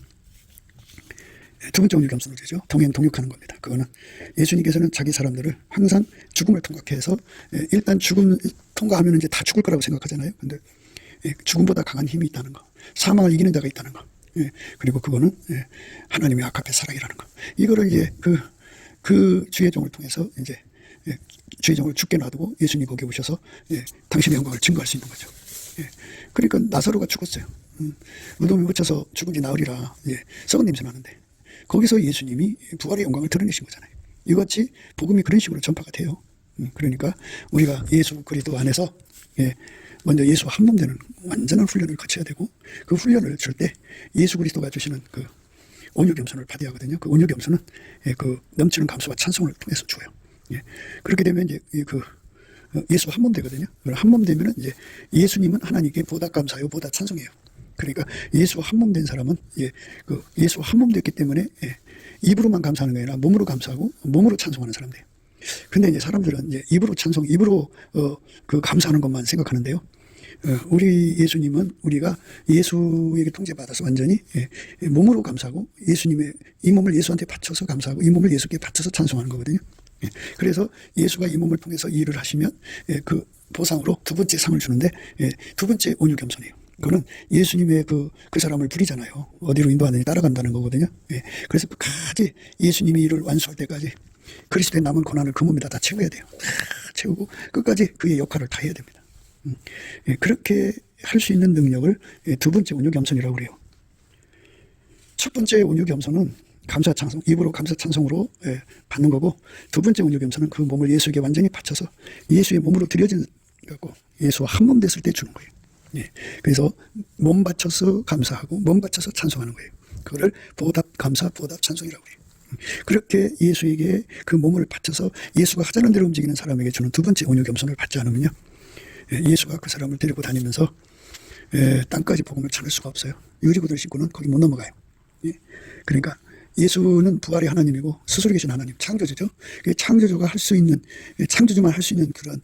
두 번째 온유 겸손을 주죠. 동행 동육하는 겁니다. 그거는 예수님께서는 자기 사람들을 항상 죽음을 통과해서 일단 죽음 통과하면 이제 다 죽을 거라고 생각하잖아요. 근데 죽음보다 강한 힘이 있다는 거, 사망을 이기는 자가 있다는 거, 그리고 그거는 하나님의 악 앞에 살아이라는 거. 이거를 이제 그 주의 종을 통해서 이제 주의 종을 죽게 놔두고 예수님 거기 오셔서 당신의 영광을 증거할 수 있는 거죠. 그러니까 나사로가 죽었어요. 무덤에 묻혀서 죽은 지 나흘이라 썩은 냄새 나는데 거기서 예수님이 부활의 영광을 드러내신 거잖아요. 이같이 복음이 그런 식으로 전파가 돼요. 그러니까 우리가 예수 그리스도 안에서 먼저 예수 한 몸 되는 완전한 훈련을 거쳐야 되고, 그 훈련을 줄 때 예수 그리스도가 주시는 그 온유 겸손을 받아야 하거든요. 그 온유 겸손은 그 넘치는 감수와 찬송을 통해서 줘요. 그렇게 되면 이제 그 예수 한 몸 되거든요. 한 몸 되면은 이제 예수님은 하나님께 보다 감사해요, 보다 찬송해요. 그러니까 예수 한 몸 된 사람은 그 예수 한 몸 됐기 때문에 입으로만 감사하는 게 아니라 몸으로 감사하고 몸으로 찬송하는 사람들이에요. 근데 이제 사람들은 이제 입으로 찬송, 입으로 그 감사하는 것만 생각하는데요. 우리 예수님은 우리가 예수에게 통제받아서 완전히 몸으로 감사하고 예수님의 이 몸을 예수한테 바쳐서 감사하고 이 몸을 예수께 바쳐서 찬송하는 거거든요. 그래서 예수가 이 몸을 통해서 이 일을 하시면 그 보상으로 두 번째 상을 주는데 두 번째 온유 겸손이에요. 그거는 예수님의 그 사람을 부리잖아요. 어디로 인도하느니 따라간다는 거거든요. 그래서 끝까지 예수님이 일을 완수할 때까지 그리스도의 남은 고난을 그 몸에다 다 채워야 돼요. 다 채우고 끝까지 그의 역할을 다 해야 됩니다. 그렇게 할 수 있는 능력을 두 번째 온유 겸손이라고 그래요. 첫 번째 온유 겸손은 감사 찬송, 입으로 감사 찬송으로 받는 거고, 두 번째 온유 겸손은 그 몸을 예수에게 완전히 바쳐서 예수의 몸으로 드려진 거고 예수와 한 몸 됐을 때 주는 거예요. 그래서 몸 바쳐서 감사하고 몸 바쳐서 찬송하는 거예요. 그거를 보답 감사, 보답 찬송이라고 해요. 그렇게 예수에게 그 몸을 바쳐서 예수가 하자는 대로 움직이는 사람에게 주는 두 번째 온유 겸손을 받지 않으면요, 예수가 그 사람을 데리고 다니면서 땅까지 복음을 전할 수가 없어요. 유리구들 신고는 거기 못 넘어가요. 예. 그러니까 예수는 부활의 하나님이고 스스로 계신 하나님, 창조주죠. 창조주가 할 수 있는, 창조주만 할 수 있는 그런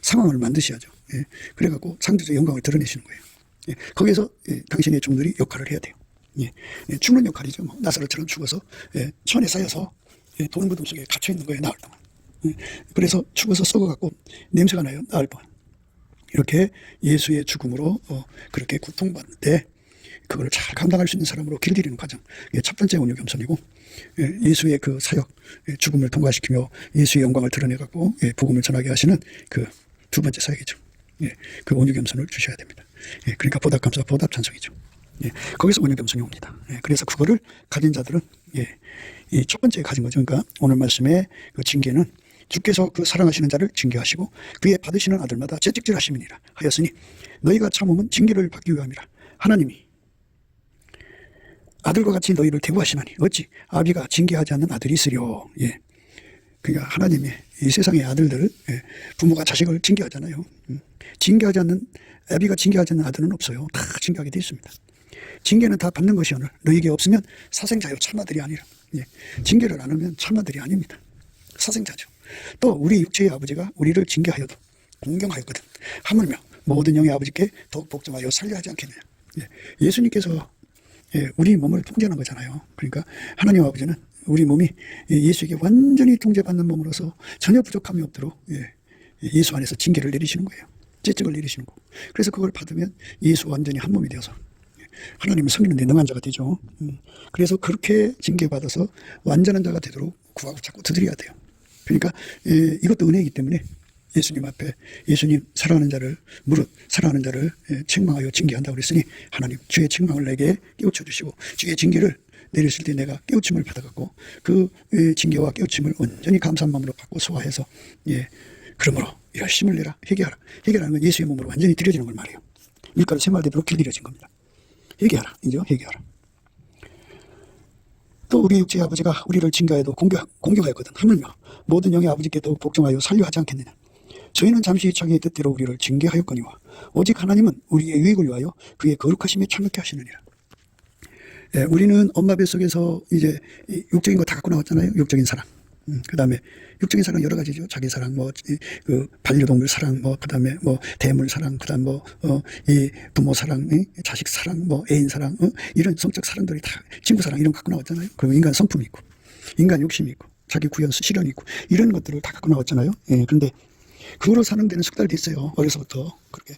상황을 만드셔야죠. 예. 그래갖고 창조주의 영광을 드러내시는 거예요. 예. 거기에서 당신의 종들이 역할을 해야 돼요. 예. 죽는 역할이죠. 뭐 나사로처럼 죽어서 천에 쌓여서 돌무덤 속에 갇혀 있는 거예요. 나흘 동안. 그래서 죽어서 썩어갖고 냄새가 나요. 나흘 동안. 이렇게 예수의 죽음으로 그렇게 고통받는데 그걸 잘 감당할 수 있는 사람으로 길들이는 과정. 첫 번째 온유 겸손이고, 예수의 그 사역, 죽음을 통과시키며 예수의 영광을 드러내갖고 복음을 전하게 하시는 그 두 번째 사역이죠. 그 온유 겸손을 주셔야 됩니다. 그러니까 보답 감사, 보답 찬송이죠. 거기서 온유 겸손이 옵니다. 그래서 그거를 가진 자들은 이 첫 번째 가진 거죠. 그러니까 오늘 말씀의 그 징계는 주께서 그 사랑하시는 자를 징계하시고 그의 받으시는 아들마다 채찍질하심이니라 하였으니 너희가 참음은 징계를 받기 위함이라. 하나님이 아들과 같이 너희를 대우하시나니 어찌 아비가 징계하지 않는 아들이 있으려. 그러니까 하나님이 이 세상의 아들들, 부모가 자식을 징계하잖아요. 징계하지 않는, 아비가 징계하지 않는 아들은 없어요. 다 징계하게 되어 있습니다. 징계는 다 받는 것이오늘 너희에게 없으면 사생자요 참아들이 아니라. 징계를 안 하면 참아들이 아닙니다. 사생자죠. 또 우리 육체의 아버지가 우리를 징계하여도 공경하였거든. 하물며 모든 영의 아버지께 더욱 복종하여 살려하지 않겠느냐. 예수님께서 우리 몸을 통제하는 거잖아요. 그러니까 하나님 아버지는 우리 몸이 예수에게 완전히 통제받는 몸으로서 전혀 부족함이 없도록 예수 안에서 징계를 내리시는 거예요. 채찍을 내리시는 거고. 그래서 그걸 받으면 예수 완전히 한 몸이 되어서 하나님은 성인은 능한 자가 되죠. 그래서 그렇게 징계받아서 완전한 자가 되도록 구하고 자꾸 두드려야 돼요. 그러니까 이것도 은혜이기 때문에 예수님 앞에 예수님 사랑하는 자를 무릇 사랑하는 자를 책망하여 징계한다고 그랬으니 하나님 주의 책망을 내게 깨우쳐 주시고 주의 징계를 내리실 때 내가 깨우침을 받아갖고 그 징계와 깨우침을 온전히 감사한 마음으로 받고 소화해서 그러므로 열심을 내라. 회개하라. 회개라는 건 예수의 몸으로 완전히 들여지는 걸 말해요. 밀가루 생활되도록 길들여진 겁니다. 회개하라. 이죠. 회개하라. 또 우리 육체의 아버지가 우리를 징계하여도 공경하였거든. 하물며 모든 영의 아버지께 더욱 복종하여 살려하지 않겠느냐. 저희는 잠시 자기의 뜻대로 우리를 징계하였거니와 오직 하나님은 우리의 유익을 위하여 그의 거룩하심에 참여케 하시느니라. 우리는 엄마 뱃속에서 이제 육적인 거 다 갖고 나왔잖아요. 육적인 사랑. 그 다음에 육적인 사랑 여러 가지죠. 자기 사랑, 그 반려동물 사랑, 그 다음에 대물 사랑, 그 다음 이 부모 사랑, 자식 사랑, 애인 사랑, 이런 성적 사랑들이 다 친구 사랑 이런 거 갖고 나왔잖아요. 그리고 인간 성품이 있고, 인간 욕심이 있고, 자기 구현 실현이 있고, 이런 것들을 다 갖고 나왔잖아요. 그런데 그거로 사는 데는 숙달돼 있어요. 어려서부터 그렇게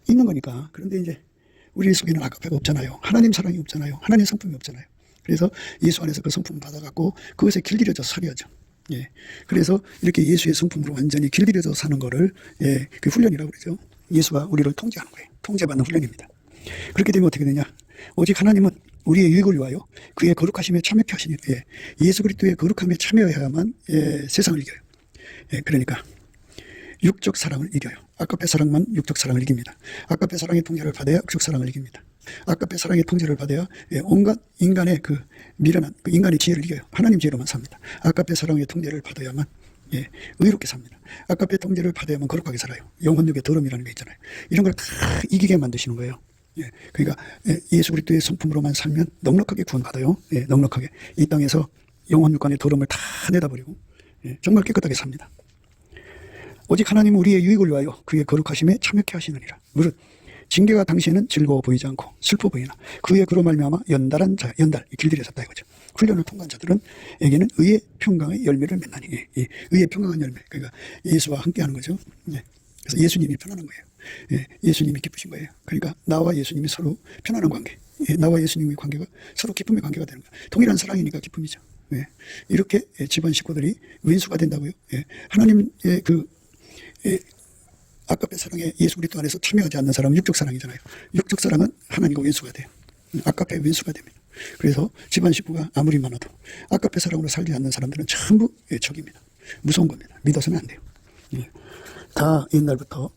있는 거니까. 그런데 이제 우리 속에는 아까페가 없잖아요. 하나님 사랑이 없잖아요. 하나님 성품이 없잖아요. 그래서 예수 안에서 그 성품을 받아갖고 그것에 길들여져서 살려야죠. 그래서 이렇게 예수의 성품으로 완전히 길들여져 사는 거를 그 훈련이라고 그러죠. 예수가 우리를 통제하는 거예요. 통제받는 훈련입니다. 그렇게 되면 어떻게 되냐? 오직 하나님은 우리의 유익을 위하여 그의 거룩하심에 참여케 하시니 예수 그리스도의 거룩함에 참여해야만 세상을 이겨요. 그러니까 육적 사랑을 이겨요. 아까페 사랑만 육적 사랑을 이깁니다. 아까페 사랑의 통제를 받아야 육적 사랑을 이깁니다. 아까페 사랑의 통제를 받아야 온갖 인간의 그 미련한 그 인간의 지혜를 이겨요. 하나님 지혜로만 삽니다. 아까페 사랑의 통제를 받아야만 의롭게 삽니다. 아까페 통제를 받아야만 거룩하게 살아요. 영혼육의 더러움이라는 게 있잖아요. 이런 걸 다 이기게 만드시는 거예요. 그러니까 예수 그리스도의 성품으로만 살면 넉넉하게 구원받아요. 넉넉하게 이 땅에서 영혼육간의 더러움을 다 내다버리고 정말 깨끗하게 삽니다. 오직 하나님은 우리의 유익을 위하여 그의 거룩하심에 참여케 하시느니라. 무릇 징계가 당시에는 즐거워 보이지 않고 슬퍼 보이나 그의 그로 말미암아 연달한 자, 연달 길들여졌다 이거죠. 훈련을 통과한 자들은 에게는 의의 평강의 열매를 맺나니. 의의 평강한 열매, 그러니까 예수와 함께하는 거죠. 그래서 예수님이 편안한 거예요. 예수님이 기쁘신 거예요. 그러니까 나와 예수님이 서로 편안한 관계, 나와 예수님의 관계가 서로 기쁨의 관계가 되는 거예요. 동일한 사랑이니까 기쁨이죠. 이렇게 집안 식구들이 왼수가 된다고요. 하나님의 아까페 사랑에 예수 그리스도 안에서 참여하지 않는 사람은 육적 사랑이잖아요. 육적 사랑은 하나님과 왼수가 돼요. 아까페 왼수가 됩니다. 그래서 집안 식구가 아무리 많아도 아까페 사랑으로 살지 않는 사람들은 전부 적입니다. 무서운 겁니다. 믿어서는 안 돼요. 다 옛날부터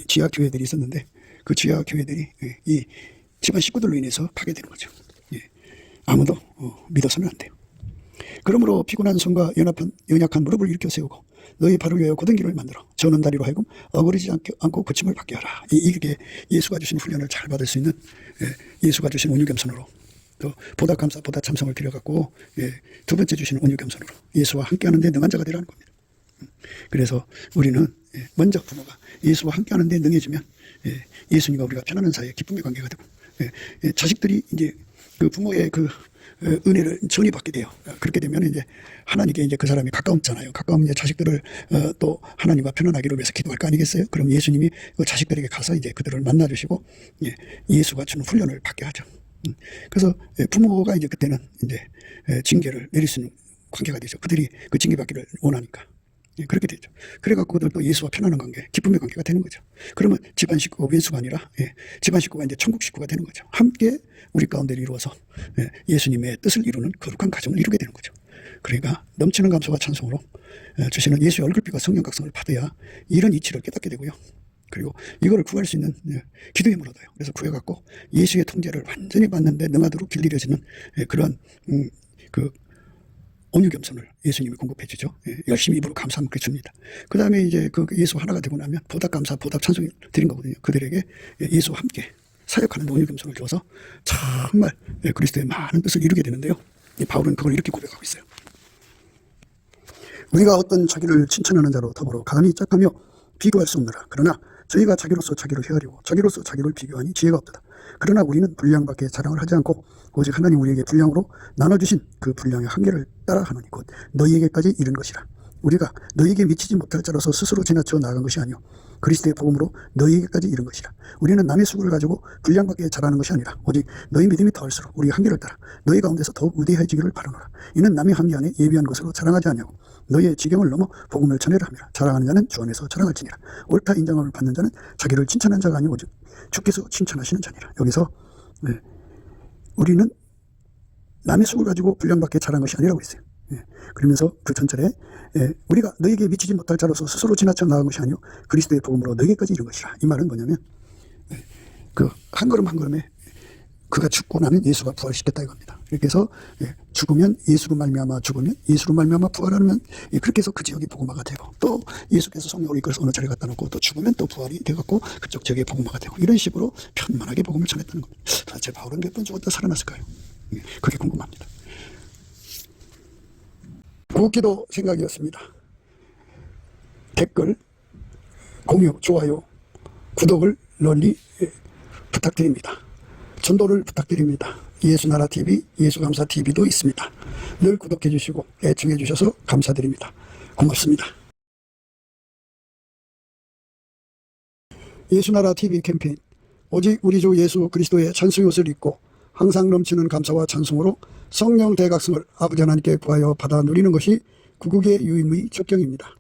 지하교회들이 있었는데 그 지하교회들이 이 집안 식구들로 인해서 파괴되는 거죠. 아무도 믿어서는 안 돼요. 그러므로 피곤한 손과 연약한 무릎을 일으켜 세우고 너희 발을 위하여 곧은 길을 만들어 저는 다리로 하여금 어그러지지 않고 고침을 받게 하라. 이렇게 예수가 주신 훈련을 잘 받을 수 있는 예수가 주신 온유겸손으로 또 보다 감사 보다 참성을 드려갖고 두 번째 주시는 온유겸손으로 예수와 함께하는데 능한 자가 되라는 겁니다. 그래서 우리는 먼저 부모가 예수와 함께하는데 능해지면 예수님과 우리가 편안한 사이에 기쁨의 관계가 되고 자식들이 이제 그 부모의 그 은혜를 전이받게 돼요. 그렇게 되면 이제 하나님께 이제 그 사람이 가까웠잖아요. 가까운 이제 자식들을 또 하나님과 편안하기를 위해서 기도할 거 아니겠어요? 그럼 예수님이 그 자식들에게 가서 이제 그들을 만나주시고 예수가 주는 훈련을 받게 하죠. 그래서 부모가 이제 그때는 이제 징계를 내릴 수 있는 관계가 되죠. 그들이 그 징계받기를 원하니까. 그렇게 되죠. 그래갖고 그들도 예수와 편안한 관계, 기쁨의 관계가 되는 거죠. 그러면 집안 식구가 왼수가 아니라 집안 식구가 이제 천국 식구가 되는 거죠. 함께 우리 가운데를 이루어서 예수님의 뜻을 이루는 거룩한 가정을 이루게 되는 거죠. 그러니까 넘치는 감사와 찬송으로 주시는 예수의 얼굴빛과 성령 각성을 받아야 이런 이치를 깨닫게 되고요. 그리고 이거를 구할 수 있는 기도의 힘을 얻어요. 그래서 구해갖고 예수의 통제를 완전히 받는데 능하도록 길들여지는 그런 그 온유겸손을 예수님이 공급해 주죠. 열심히 입으로 감사함을 줍니다. 그 다음에 이제 그 예수 하나가 되고 나면 보답 감사, 보답 찬송을 드린 거거든요. 그들에게 예수와 함께 사역하는 온유겸손을 줘서 정말 그리스도의 많은 뜻을 이루게 되는데요. 바울은 그걸 이렇게 고백하고 있어요. 우리가 어떤 자기를 칭찬하는 자로 더불어 가난이 짝하며 비교할 수 없느라. 그러나 저희가 자기로서 자기를 헤아리고 자기로서 자기를 비교하니 지혜가 없도다. 그러나 우리는 분량밖에 자랑을 하지 않고 오직 하나님 우리에게 분량으로 나눠주신 그 분량의 한계를 따라하노니 곧 너희에게까지 이른 것이라. 우리가 너희에게 미치지 못할 자로서 스스로 지나쳐 나아간 것이 아니오 그리스도의 복음으로 너희에게까지 이른 것이라. 우리는 남의 수고를 가지고 분량밖에 자라는 것이 아니라 오직 너희 믿음이 더할수록 우리 한계를 따라 너희 가운데서 더욱 위대해지기를 바라노라. 이는 남의 한계 안에 예비한 것으로 자랑하지 아니하고 너희의 지경을 넘어 복음을 전해라 함이라. 자랑하는 자는 주 안에서 자랑할지니라. 옳다 인정함을 받는 자는 자기를 칭찬하는 자가 아니오 오직 주께서 칭찬하시는 자니라. 여기서 우리는 남의 수고를 가지고 분량밖에 자란 것이 아니라고 했어요. 그러면서 그 전절에 우리가 너에게 미치지 못할 자로서 스스로 지나쳐 나간 것이 아니오 그리스도의 복음으로 너에게까지 이른 것이라. 이 말은 뭐냐면 그 한 걸음 한 걸음에 그가 죽고 나면 예수가 부활시켰다 이겁니다. 그래서 죽으면 예수로 말미암아 죽으면 예수로 말미암아 부활하면 그렇게 해서 그 지역이 복음화가 되고 또 예수께서 성령으로 이끌어서 어느 자리에 갖다 놓고 또 죽으면 또 부활이 되갖고 그쪽 지역에 복음화가 되고 이런 식으로 편만하게 복음을 전했다는 겁니다. 도대체 바울은 몇 번 죽었다 살아났을까요? 그게 궁금합니다. 굵기도 생각이었습니다. 댓글, 공유, 좋아요, 구독을 널리 부탁드립니다. 전도를 부탁드립니다. 예수나라TV, 예수감사TV도 있습니다. 늘 구독해 주시고 애청해 주셔서 감사드립니다. 고맙습니다. 예수나라TV 캠페인 오직 우리 주 예수 그리스도의 찬송의 옷을 입고 항상 넘치는 감사와 찬송으로 성령 대각성을 아버지 하나님께 구하여 받아 누리는 것이 구국의 유임의 적경입니다.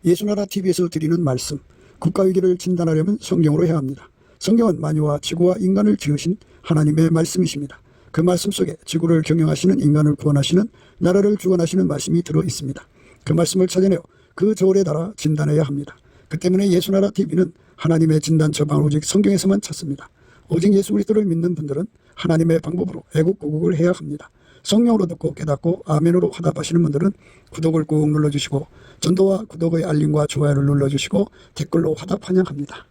예수나라TV에서 드리는 말씀, 국가위기를 진단하려면 성경으로 해야 합니다. 성경은 만유와 지구와 인간을 지으신 하나님의 말씀이십니다. 그 말씀 속에 지구를 경영하시는 인간을 구원하시는 나라를 주관하시는 말씀이 들어 있습니다. 그 말씀을 찾아내어 그 저울에 달아 진단해야 합니다. 그 때문에 예수나라TV는 하나님의 진단 처방을 오직 성경에서만 찾습니다. 오직 예수 그리스도를 믿는 분들은 하나님의 방법으로 애국구국을 해야 합니다. 성령으로 듣고 깨닫고 아멘으로 화답하시는 분들은 구독을 꾹 눌러주시고 전도와 구독의 알림과 좋아요를 눌러주시고 댓글로 화답 환영합니다.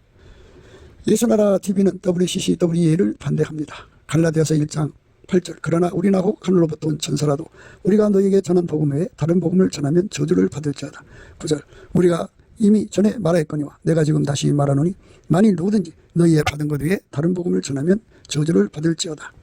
예수나라TV는 WCCWA를 반대합니다. 갈라디아서 1장 8절 그러나 우리나 혹 하늘로부터 온 천사라도 우리가 너에게 전한 복음 외에 다른 복음을 전하면 저주를 받을지어다. 9절 우리가 이미 전에 말하였거니와 내가 지금 다시 말하노니 만일 누구든지 너희의 받은 것 외에 다른 복음을 전하면 저주를 받을지어다.